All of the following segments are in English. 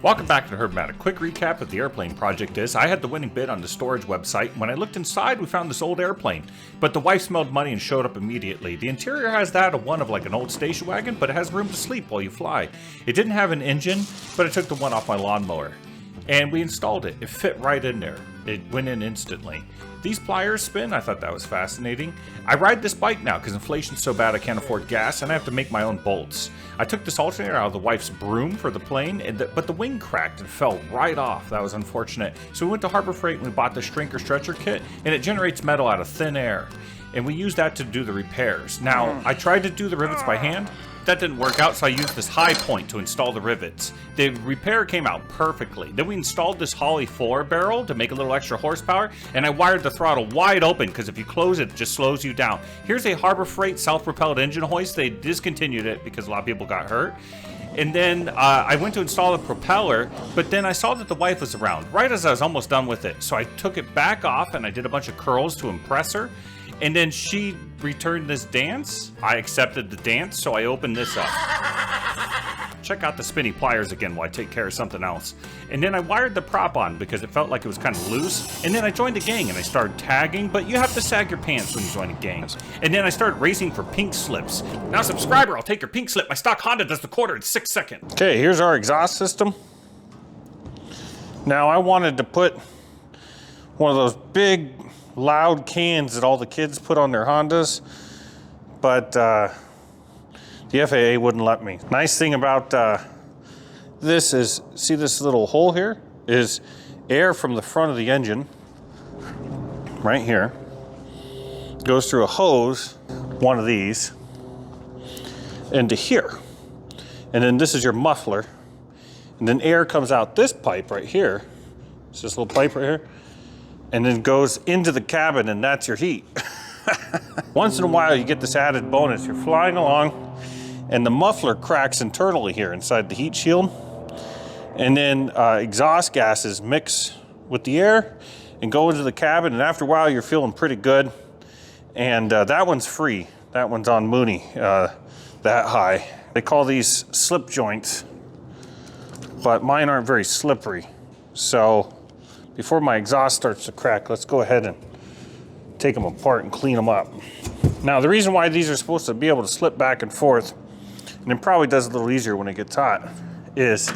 Welcome back to Herb-O-Matic. Quick recap of the airplane project is, I had the winning bid on the storage website. When I looked inside, we found this old airplane, but the wife smelled money and showed up immediately. The interior has that of one of like an old station wagon, but it has room to sleep while you fly. It didn't have an engine, but I took the one off my lawnmower. And we installed it. It fit right in there. It went in instantly. These pliers spin. I thought that was fascinating. I ride this bike now because inflation's so bad I can't afford gas and I have to make my own bolts. I took this alternator out of the wife's broom for the plane, but the wing cracked and fell right off. That was unfortunate. So we went to Harbor Freight and we bought the Shrinker Stretcher kit, and it generates metal out of thin air. And we used that to do the repairs. Now, I tried to do the rivets by hand. That didn't work out, so I used this high point to install the rivets. The repair came out perfectly. Then we installed this Holly 4 barrel to make a little extra horsepower, and I wired the throttle wide open because if you close it, it just slows you down. Here's a Harbor Freight self-propelled engine hoist. They discontinued it because a lot of people got hurt. And then I went to install the propeller, but then I saw that the wife was around right as I was almost done with it. So I took it back off and I did a bunch of curls to impress her. And then she returned this dance. I accepted the dance, so I opened this up. Check out the spinny pliers again while I take care of something else. And then I wired the prop on because it felt like it was kind of loose. And then I joined a gang and I started tagging, but you have to sag your pants when you join a gang. And then I started racing for pink slips. Now subscriber, I'll take your pink slip. My stock Honda does the quarter in 6 seconds. Okay, here's our exhaust system. Now I wanted to put one of those big loud cans that all the kids put on their Hondas, but the FAA wouldn't let me. Nice thing about this is, see this little hole here? Is air from the front of the engine, right here, goes through a hose, one of these, into here. And then this is your muffler. And then air comes out this pipe right here. It's this little pipe right here. And then goes into the cabin, and that's your heat. Once in a while, you get this added bonus. You're flying along, and the muffler cracks internally here inside the heat shield. And then exhaust gases mix with the air and go into the cabin, and after a while, you're feeling pretty good. And that one's free. That one's on Mooney, that high. They call these slip joints, but mine aren't very slippery. So before my exhaust starts to crack, let's go ahead and take them apart and clean them up. Now, the reason why these are supposed to be able to slip back and forth, and it probably does a little easier when it gets hot, is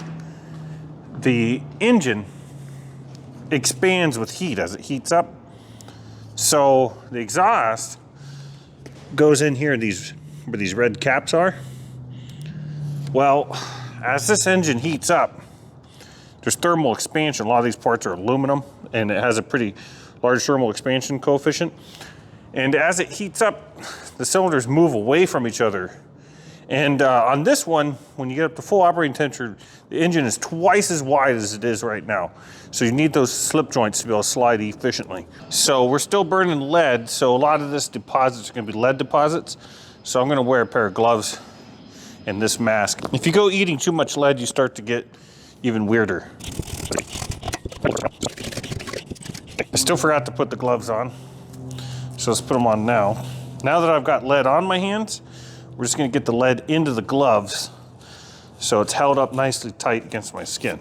the engine expands with heat as it heats up. So the exhaust goes in here, where these red caps are. Well, as this engine heats up, there's thermal expansion. A lot of these parts are aluminum, and it has a pretty large thermal expansion coefficient. And as it heats up, the cylinders move away from each other. And on this one, when you get up to full operating temperature, the engine is twice as wide as it is right now. So you need those slip joints to be able to slide efficiently. So we're still burning lead, so a lot of this deposits are gonna be lead deposits. So I'm gonna wear a pair of gloves and this mask. If you go eating too much lead, you start to get even weirder. I still forgot to put the gloves on, so let's put them on now. Now that I've got lead on my hands, we're just gonna get the lead into the gloves so it's held up nicely tight against my skin.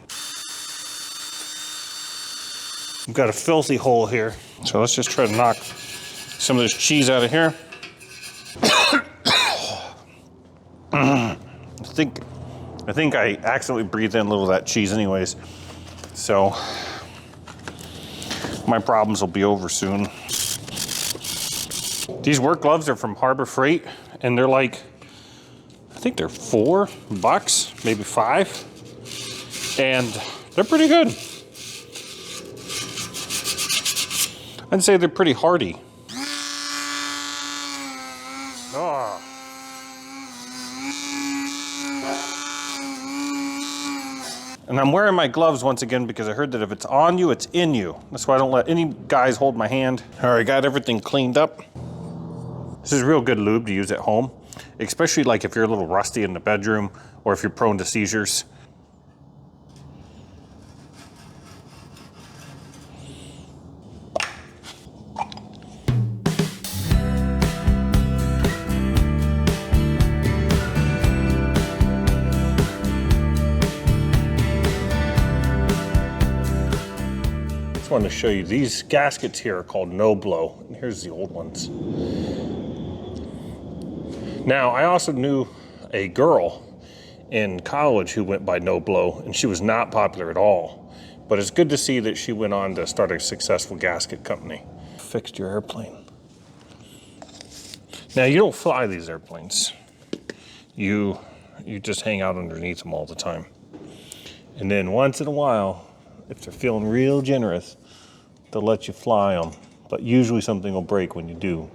I've got a filthy hole here, so let's just try to knock some of this cheese out of here. I think I accidentally breathed in a little of that cheese anyways. So my problems will be over soon. These work gloves are from Harbor Freight, and they're like, I think they're $4, maybe $5. And they're pretty good. I'd say they're pretty hardy. Oh. And I'm wearing my gloves once again because I heard that if it's on you, it's in you. That's why I don't let any guys hold my hand. All right, got everything cleaned up. This is real good lube to use at home, especially like if you're a little rusty in the bedroom or if you're prone to seizures. wanted to show you these gaskets here are called no blow. And here's the old ones. Now, I also knew a girl in college who went by no blow, and she was not popular at all. But it's good to see that she went on to start a successful gasket company. Fixed your airplane. Now, you don't fly these airplanes. You just hang out underneath them all the time. And then once in a while, if they're feeling real generous, they'll let you fly them. But usually something will break when you do.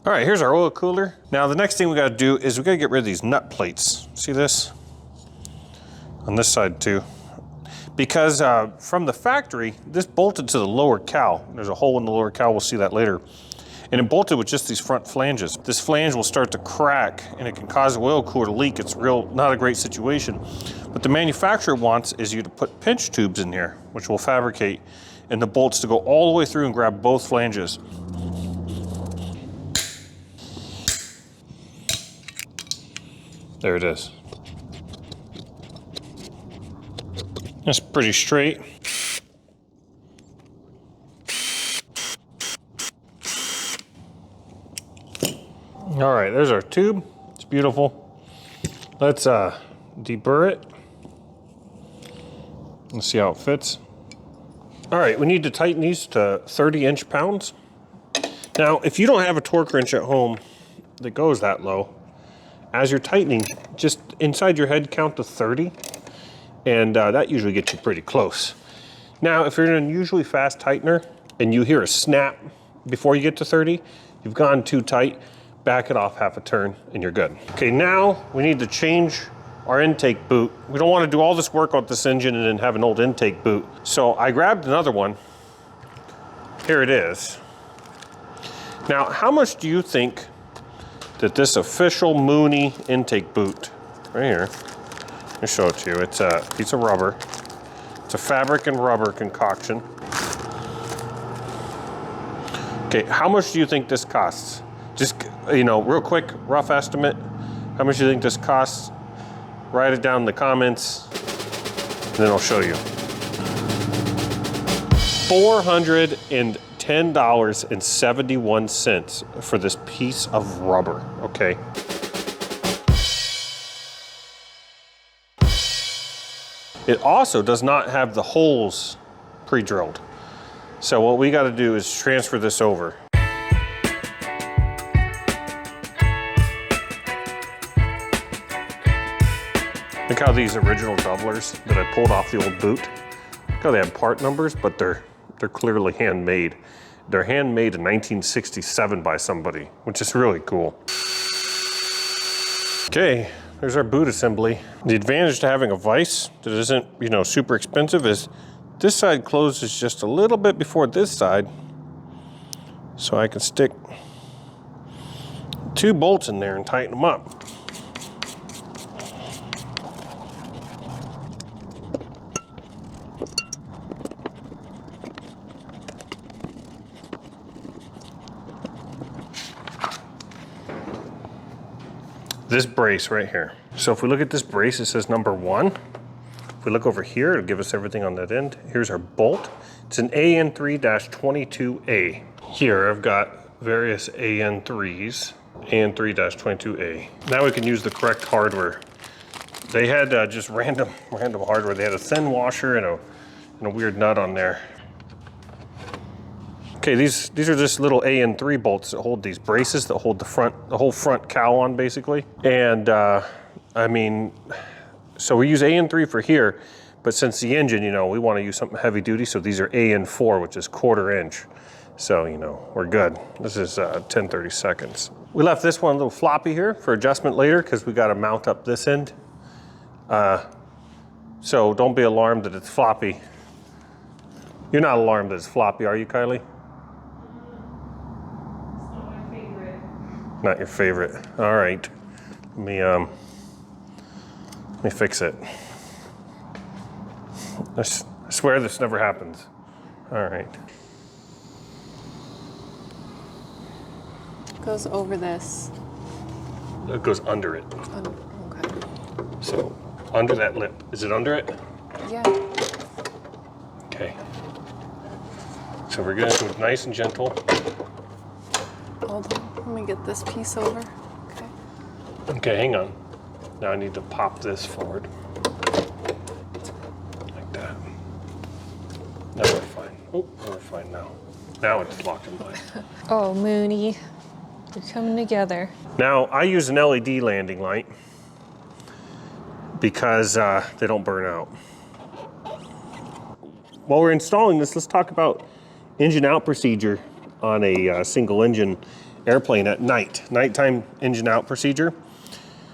All right, here's our oil cooler. Now the next thing we gotta do is we gotta get rid of these nut plates. See this? On this side too. Because from the factory, this bolted to the lower cowl. There's a hole in the lower cowl, we'll see that later. And it bolted with just these front flanges. This flange will start to crack and it can cause the oil cooler to leak. It's not a great situation. What the manufacturer wants is you to put pinch tubes in here, which will fabricate, and the bolts to go all the way through and grab both flanges. There it is. That's pretty straight. All right, there's our tube. It's beautiful. Let's deburr it. Let's see how it fits. All right, we need to tighten these to 30 inch-pounds. Now, if you don't have a torque wrench at home that goes that low, as you're tightening, just inside your head count to 30, and that usually gets you pretty close. Now, if you're in an unusually fast tightener and you hear a snap before you get to 30, you've gone too tight, back it off half a turn and you're good. Okay, now we need to change our intake boot. We don't want to do all this work on this engine and then have an old intake boot. So I grabbed another one. Here it is. Now, how much do you think that this official Mooney intake boot, right here, let me show it to you. It's a piece of rubber. It's a fabric and rubber concoction. Okay, how much do you think this costs? Just, you know, real quick, rough estimate. How much do you think this costs? Write it down in the comments, and then I'll show you. $410.71 for this piece of rubber, okay? It also does not have the holes pre-drilled. So what we gotta do is transfer this over. Look how these original doublers that I pulled off the old boot, look how they have part numbers, but they're clearly handmade. They're handmade in 1967 by somebody, which is really cool. Okay, there's our boot assembly. The advantage to having a vise that isn't, you know, super expensive is this side closes just a little bit before this side, so I can stick 2 bolts in there and tighten them up. This brace right here. So if we look at this brace, it says number 1. If we look over here, it'll give us everything on that end. Here's our bolt. It's an AN3-22A. Here I've got various AN3s, AN3-22A. Now we can use the correct hardware. They had just random hardware. They had a thin washer and a weird nut on there. Okay, these are just little AN3 bolts that hold these braces that hold the whole front cowl on, basically. And I mean, so we use AN3 for here, but since the engine, you know, we want to use something heavy duty, so these are AN4, which is 1/4 inch. So, you know, we're good. This is 10/32. We left this one a little floppy here for adjustment later because we got to mount up this end. So don't be alarmed that it's floppy. You're not alarmed that it's floppy, are you, Kylie? Not your favorite. All right. Let me fix it. I swear this never happens. All right. Goes over this. it goes under it. Okay. So under that lip. Is it under it? Yeah. Okay. So we're gonna go nice and gentle. Hold on. Let me get this piece over. Okay. Okay, hang on. Now I need to pop this forward. Like that. Now we're fine. Oh, we're fine now. Now it's locked in place. Oh, Mooney, you're coming together. Now I use an LED landing light because they don't burn out. While we're installing this, let's talk about engine out procedure on a single engine airplane at night. Nighttime engine out procedure.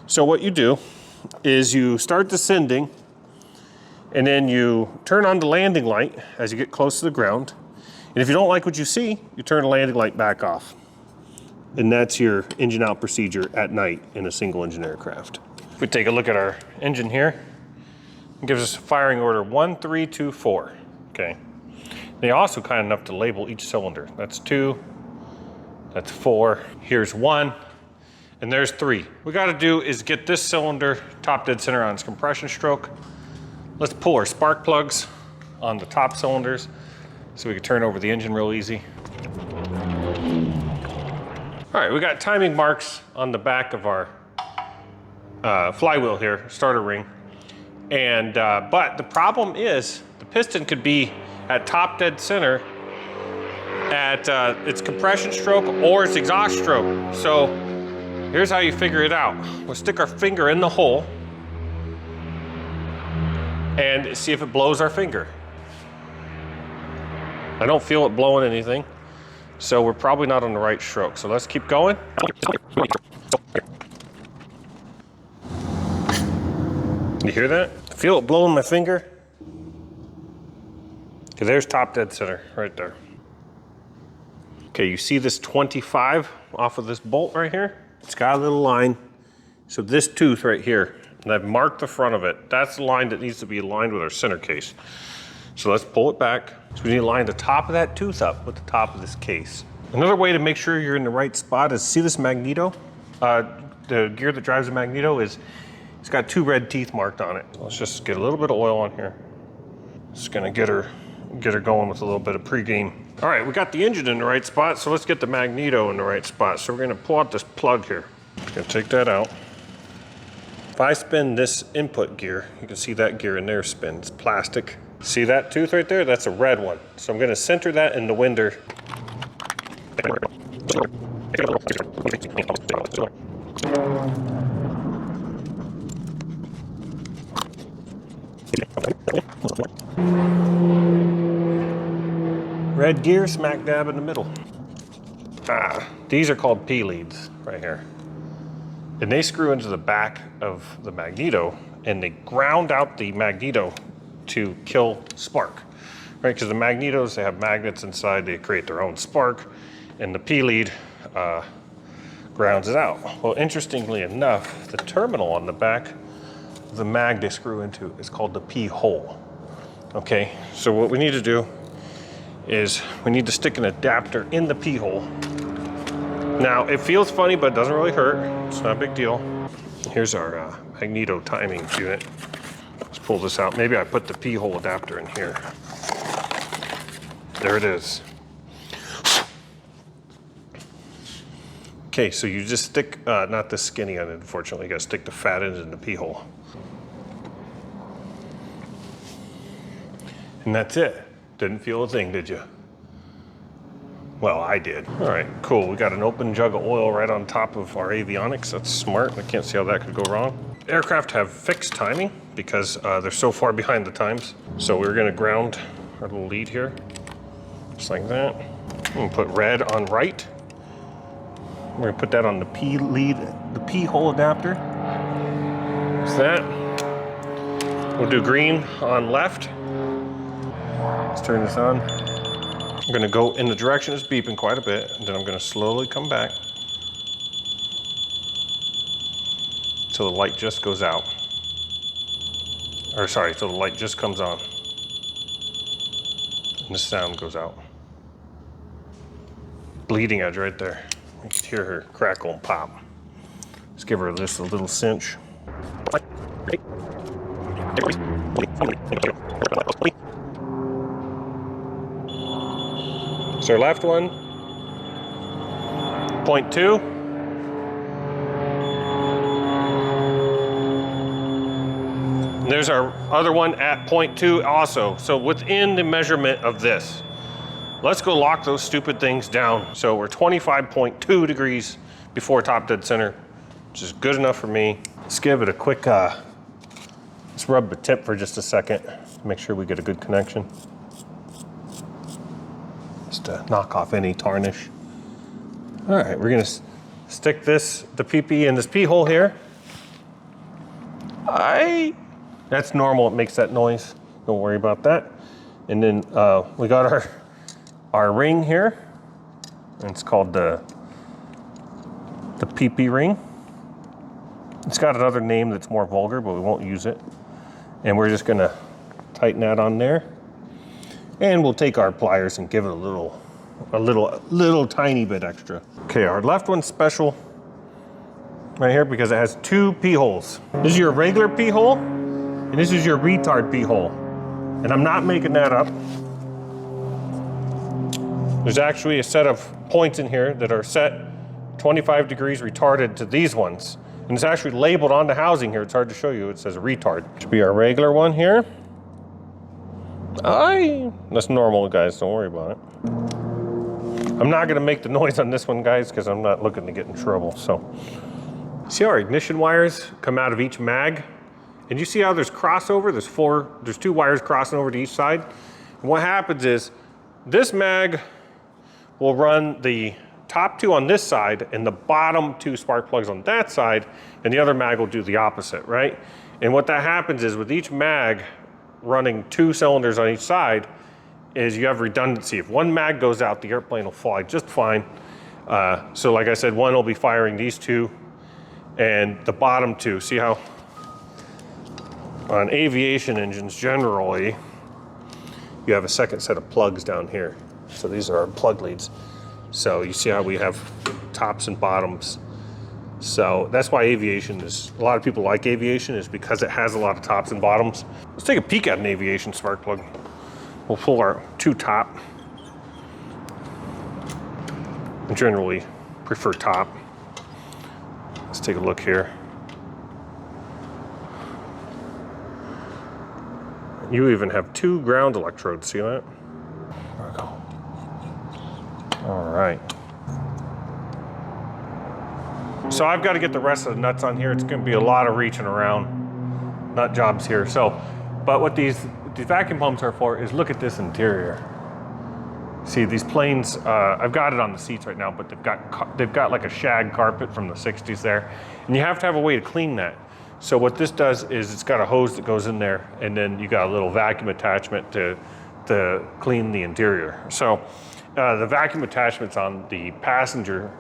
So what you do is you start descending and then you turn on the landing light as you get close to the ground. And if you don't like what you see, you turn the landing light back off. And that's your engine out procedure at night in a single engine aircraft. If we take a look at our engine here, it gives us a firing order 1, 3, 2, 4. Okay. They also kind enough to label each cylinder. That's 2, that's 4, here's 1, and there's 3. What we gotta do is get this cylinder top dead center on its compression stroke. Let's pull our spark plugs on the top cylinders so we can turn over the engine real easy. All right, we got timing marks on the back of our flywheel here, starter ring. And, but the problem is the piston could be at top dead center at its compression stroke or its exhaust stroke. So here's how you figure it out. We'll stick our finger in the hole and see if it blows our finger. I don't feel it blowing anything, so we're probably not on the right stroke. So let's keep going. You hear that? Feel it blowing my finger? Okay, there's top dead center right there. Okay, you see this 25 off of this bolt right here? It's got a little line. So this tooth right here, and I've marked the front of it, that's the line that needs to be aligned with our center case. So let's pull it back. So we need to line the top of that tooth up with the top of this case. Another way to make sure you're in the right spot is, see this magneto? The gear that drives the magneto it's got 2 red teeth marked on it. Let's just get a little bit of oil on here. Just gonna get her going with a little bit of pre-game. All right, we got the engine in the right spot, so let's get the magneto in the right spot. So we're gonna pull out this plug here. Just gonna take that out. If I spin this input gear, you can see that gear in there spin. It's plastic. See that tooth right there? That's a red one. So I'm gonna center that in the winder. Red gear smack dab in the middle. These are called P-leads right here. And they screw into the back of the magneto and they ground out the magneto to kill spark, right? Because the magnetos, they have magnets inside, they create their own spark, and the P-lead grounds it out. Well, interestingly enough, the terminal on the back of the mag they screw into is called the P-hole. Okay, so what we need to do is we need to stick an adapter in the P-hole. Now, it feels funny, but it doesn't really hurt. It's not a big deal. Here's our magneto timing unit. Let's pull this out. Maybe I put the P-hole adapter in here. There it is. Okay, so you just stick, not the skinny end, unfortunately. You gotta stick the fat end in the P-hole. And that's it. Didn't feel a thing, did you? Well, I did. All right, cool. We got an open jug of oil right on top of our avionics. That's smart. I can't see how that could go wrong. Aircraft have fixed timing because they're so far behind the times. So we're gonna ground our little lead here, just like that. I'm gonna put red on right. We're gonna put that on the P lead, the P-hole adapter. That's that. We'll do green on left. Let's turn this on. I'm gonna go in the direction it's beeping quite a bit, and then I'm gonna slowly come back till the light just goes out. Or sorry, till the light just comes on. And the sound goes out. Bleeding edge right there. You can hear her crackle and pop. Let's give her just a little cinch. So our left one, 0.2. And there's our other one at 0.2 also. So within the measurement of this. Let's go lock those stupid things down. So we're 25.2 degrees before top dead center, which is good enough for me. Let's give it a quick, let's rub the tip for just a second. Make sure we get a good connection. Just to knock off any tarnish. All right, we're gonna stick the PP in this P hole here. That's normal, it makes that noise. Don't worry about that. And then we got our ring here. And it's called the PP ring. It's got another name that's more vulgar, but we won't use it. And we're just gonna tighten that on there. And we'll take our pliers and give it a little tiny bit extra. Okay, our left one's special right here because it has two P holes. This is your regular P hole, and this is your retard P hole. And I'm not making that up. There's actually a set of points in here that are set 25 degrees retarded to these ones. And it's actually labeled on the housing here. It's hard to show you. It says retard. Should be our regular one here. That's normal, guys. Don't worry about it. I'm not gonna make the noise on this one, guys, because I'm not looking to get in trouble, so. See how our ignition wires come out of each mag? And you see how there's crossover? There's two wires crossing over to each side. And what happens is, this mag will run the top two on this side and the bottom two spark plugs on that side, and the other mag will do the opposite, right? And what that happens is with each mag running two cylinders on each side is you have redundancy. If one mag goes out, the airplane will fly just fine. So like I said, one will be firing these two and the bottom two. See how on aviation engines generally, you have a second set of plugs down here. So these are our plug leads. So you see how we have tops and bottoms. So that's why aviation is, a lot of people like aviation is because it has a lot of tops and bottoms. Let's take a peek at an aviation spark plug. We'll pull our two top. I generally prefer top. Let's take a look here. You even have two ground electrodes, see that? There we go. All right. So I've got to get the rest of the nuts on here. It's going to be a lot of reaching around nut jobs here. So, but what these vacuum pumps are for is look at this interior. See these planes, I've got it on the seats right now, but they've got like a shag carpet from the 60s there. And you have to have a way to clean that. So what this does is it's got a hose that goes in there, and then you got a little vacuum attachment to clean the interior. So the vacuum attachment's on the passenger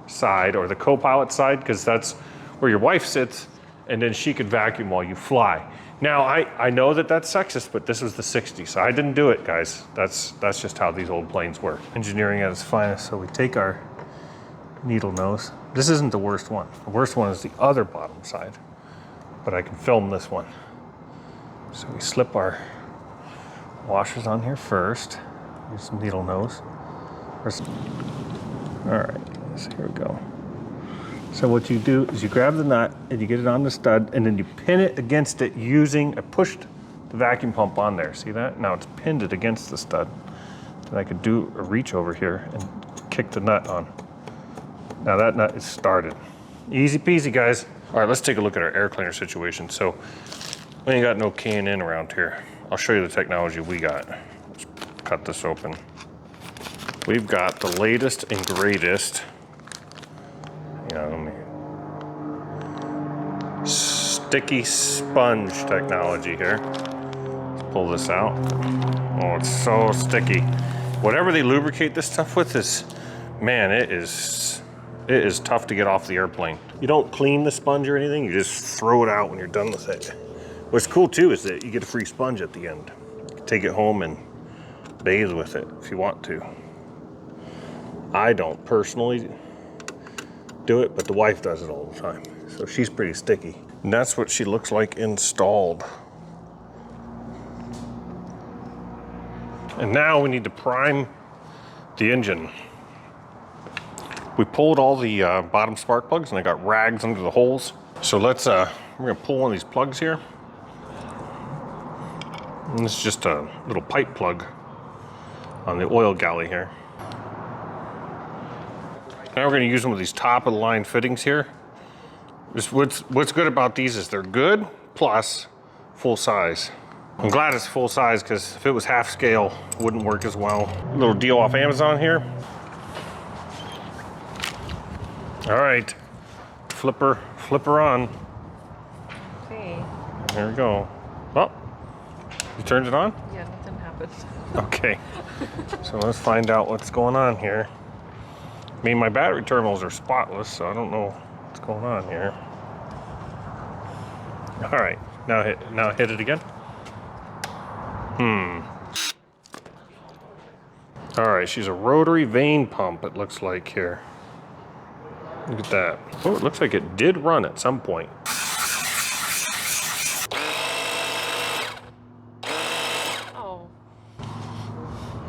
side or the co-pilot side, because that's where your wife sits, and then she could vacuum while you fly. Now, I know that that's sexist, but this was the 60s, so I didn't do it, guys. That's just how these old planes work. Engineering at its finest. So we take our needle nose. This isn't the worst one. The worst one is the other bottom side, but I can film this one. So we slip our washers on here first. Use some needle nose. All right, so here we go. So what you do is you grab the nut and you get it on the stud, and then you pin it against it using, I pushed the vacuum pump on there, see that? Now it's pinned it against the stud. Then I could do a reach over here and kick the nut on. Now that nut is started. Easy peasy, guys. All right, let's take a look at our air cleaner situation. So we ain't got no K&N around here. I'll show you the technology we got. Let's cut this open. We've got the latest and greatest, sticky sponge technology here. Let's pull this out. Oh, it's so sticky. Whatever they lubricate this stuff with is, man, it is tough to get off the airplane. You don't clean the sponge or anything, you just throw it out when you're done with it. What's cool too is that you get a free sponge at the end. You can take it home and bathe with it if you want to. I don't personally do it, but the wife does it all the time. So So she's pretty sticky. And that's what she looks like installed. And now we need to prime the engine. We pulled all the bottom spark plugs and I got rags under the holes. So let's, we're gonna pull one of these plugs here. And this is just a little pipe plug on the oil galley here. Now we're gonna use one of these top of the line fittings here. What's good about these is they're good, plus full size. I'm glad it's full size because if it was half scale, it wouldn't work as well. A little deal off Amazon here. All right, flipper on. Okay. There we go. Oh, you turned it on? Yeah, nothing happened. Okay, so let's find out what's going on here. I mean, my battery terminals are spotless, so I don't know what's going on here. All right, now hit it again. All right, she's a rotary vane pump, it looks like here. Look at that. Oh, it looks like it did run at some point. Oh.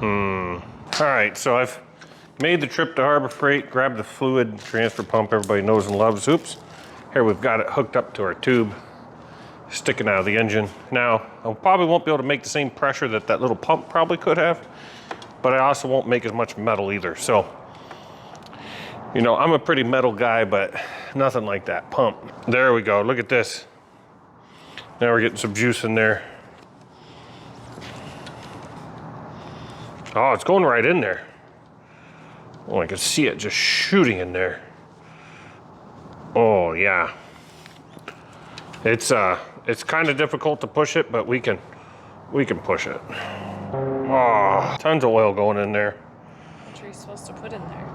All right, so I've made the trip to Harbor Freight, grabbed the fluid transfer pump everybody knows and loves. Oops. Here we've got it hooked up to our tube, sticking out of the engine. Now, I probably won't be able to make the same pressure that that little pump probably could have, but I also won't make as much metal either. So, you know, I'm a pretty metal guy, but nothing like that pump. There we go, look at this. Now we're getting some juice in there. Oh, it's going right in there. Oh, I can see it just shooting in there. Oh yeah. It's kind of difficult to push it, but we can push it. Oh, tons of oil going in there. What are you supposed to put in there?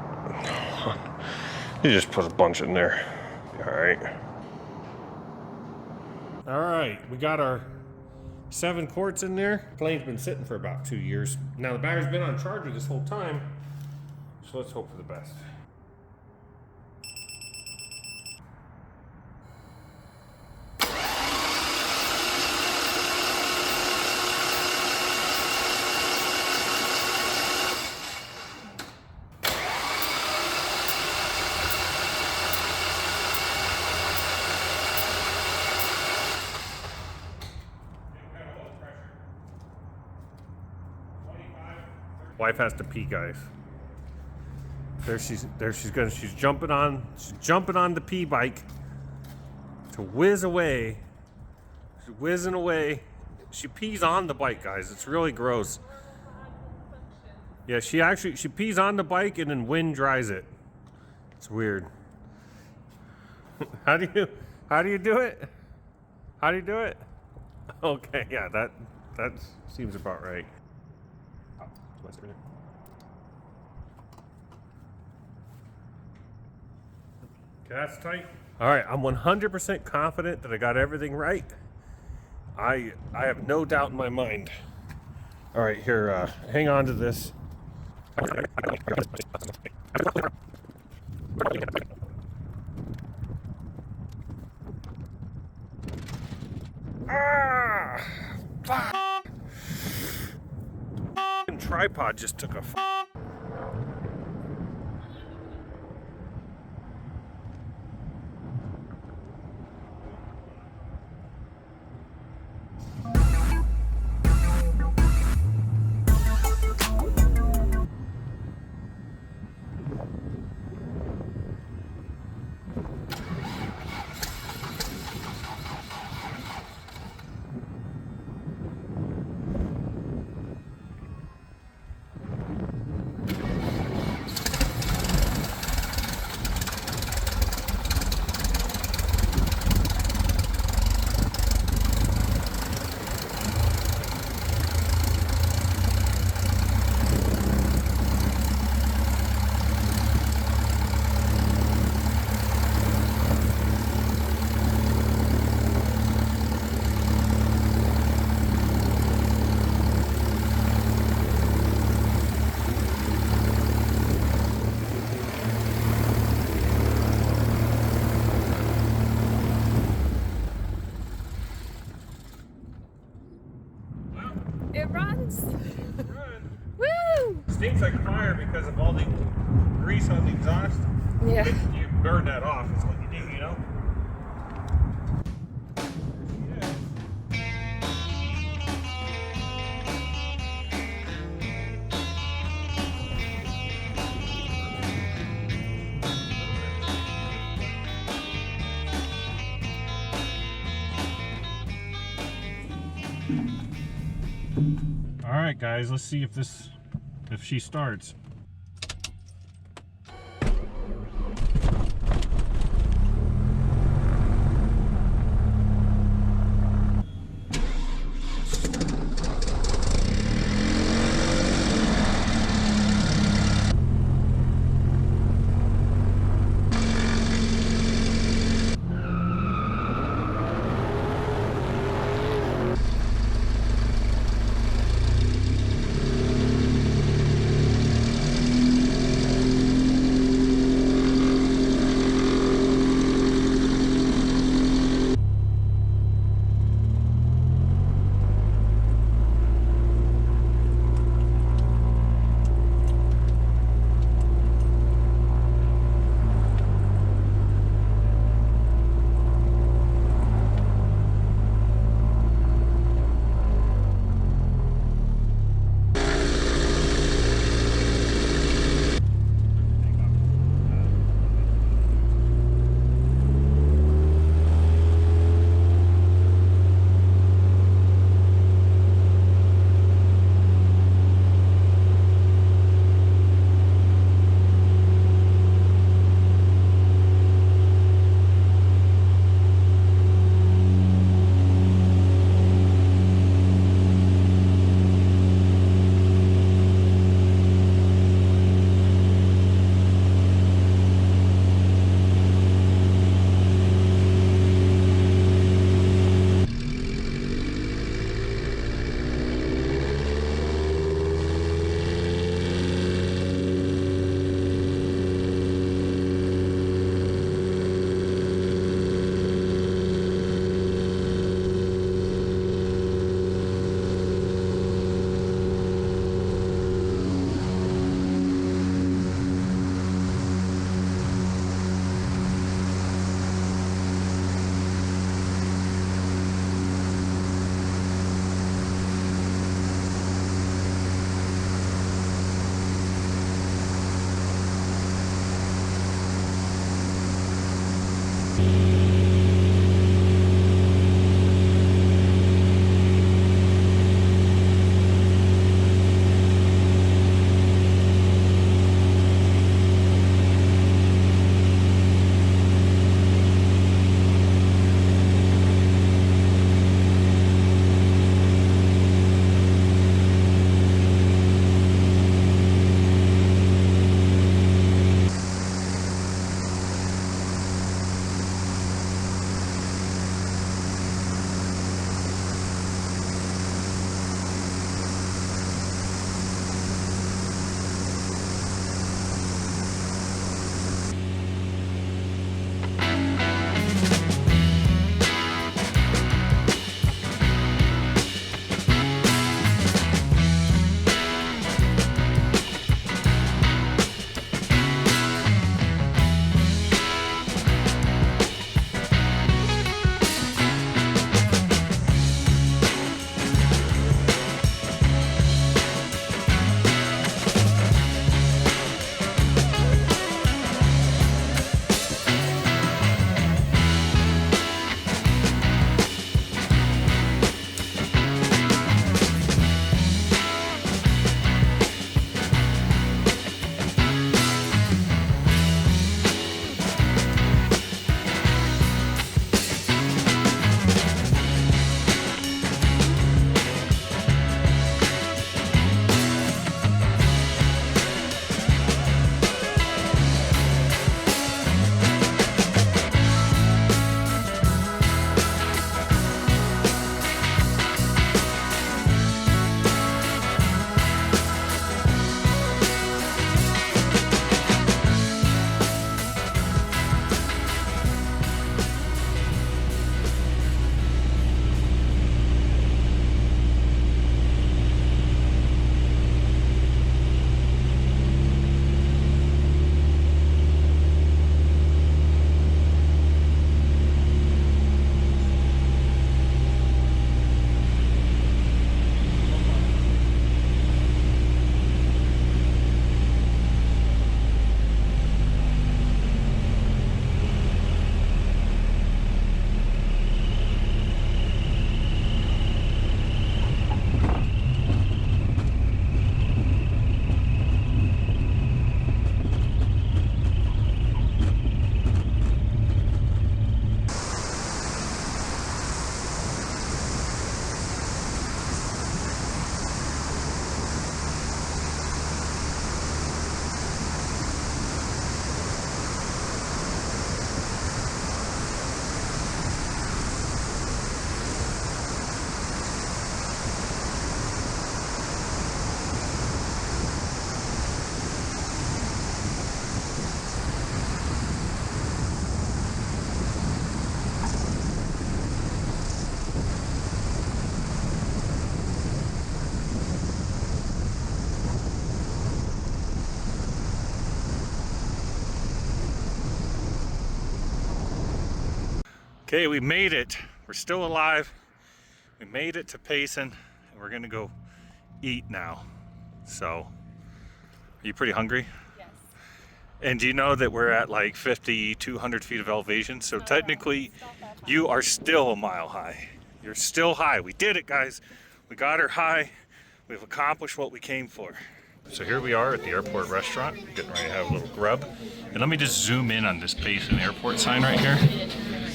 You just put a bunch in there. All right. All right, we got our 7 quarts in there. Plane's been sitting for about 2 years. Now the battery's been on charger this whole time, so let's hope for the best. Wife has to pee, guys. She's jumping on the pee bike to whiz away. She's whizzing away. She pees on the bike, guys. It's really gross. Yeah, she pees on the bike and then wind dries it. It's weird. How do you do it? How do you do it? Okay, yeah, that seems about right. Okay, that's tight. All right, I'm 100% confident that I got everything right. I have no doubt in my mind. All right, here, hang on to this. Tripod just took a sounds. Woo! Stinks like fire because of all the grease on the exhaust. Yeah. You burn that off is what you do, you know? All right, guys, let's see if she starts. Okay, we made it. We're still alive. We made it to Payson, and we're gonna go eat now. So, are you pretty hungry? Yes. And do you know that we're at like 5,200 feet of elevation? So technically, you are still a mile high. You're still high. We did it, guys. We got her high. We've accomplished what we came for. So here we are at the airport restaurant, getting ready to have a little grub. And let me just zoom in on this Payson Airport sign right here.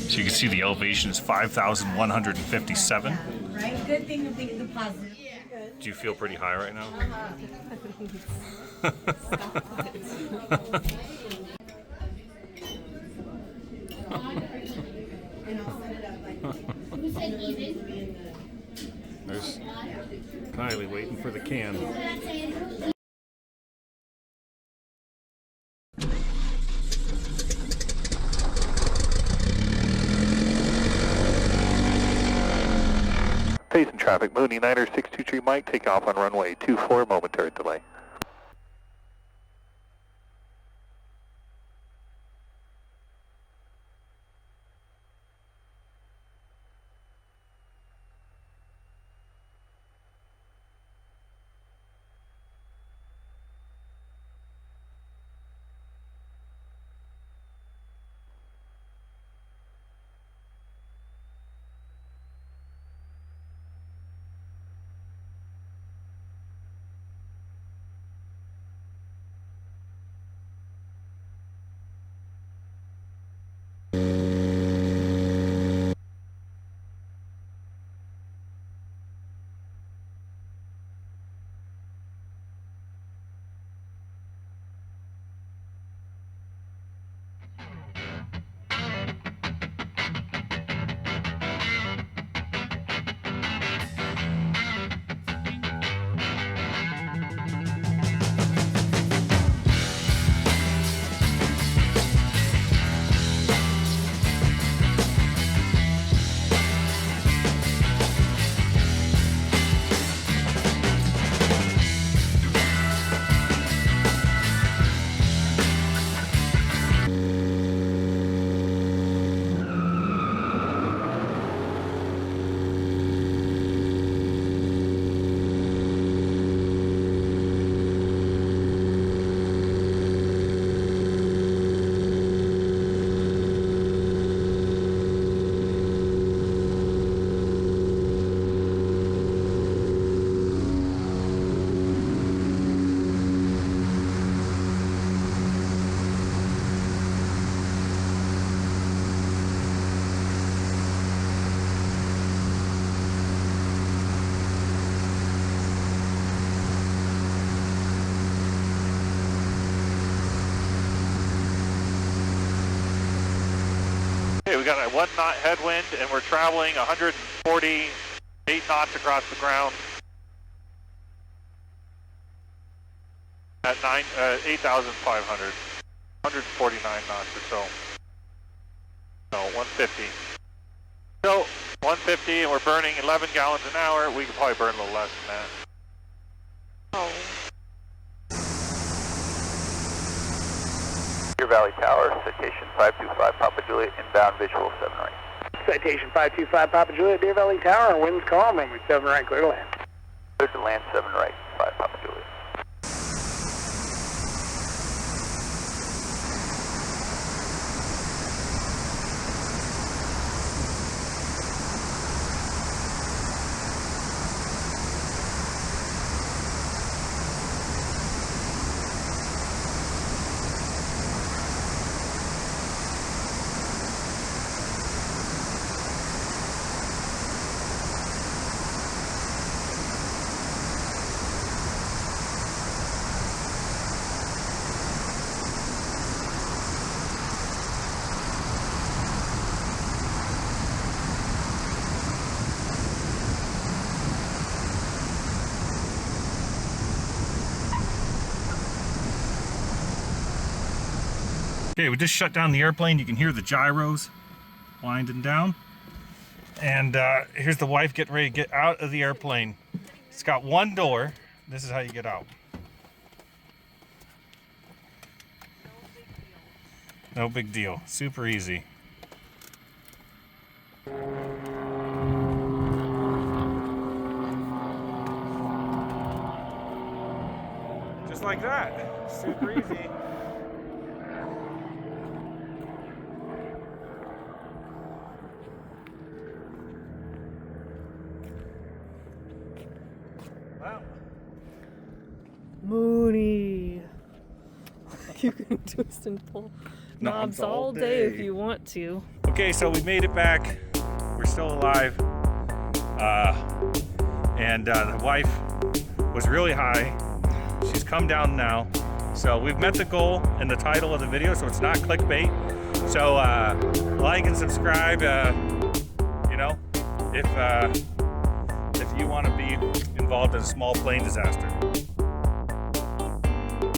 So you can see the elevation is 5,157. Right? Good thing to think the positive. Do you feel pretty high right now? There's Kylie waiting for the can. Payson traffic, Mooney Niner 623 Mike, take off on runway 24, momentary delay. Okay, we got a 1 knot headwind and we're traveling 148 knots across the ground at 8,500. 149 knots or so. No, 150. So, 150 and we're burning 11 gallons an hour. We could probably burn a little less than that. Oh. Deer Valley Tower, citation 525 Papa Juliet, inbound visual 7 right. Citation 525 Papa Juliet, Deer Valley Tower, winds calm, and 7 right, clear to land. Clear to land 7 right, 5 Papa Juliet. Okay, we just shut down the airplane. You can hear the gyros winding down. And here's the wife getting ready to get out of the airplane. It's got one door. This is how you get out. No big deal. Super easy. Just like that, super easy. Wow. Mooney. You can twist and pull knobs all day if you want to. Okay, so we made it back. We're still alive. And the wife was really high. She's come down now. So we've met the goal in the title of the video, so it's not clickbait. So like and subscribe, you know, if you want to be involved in a small plane disaster.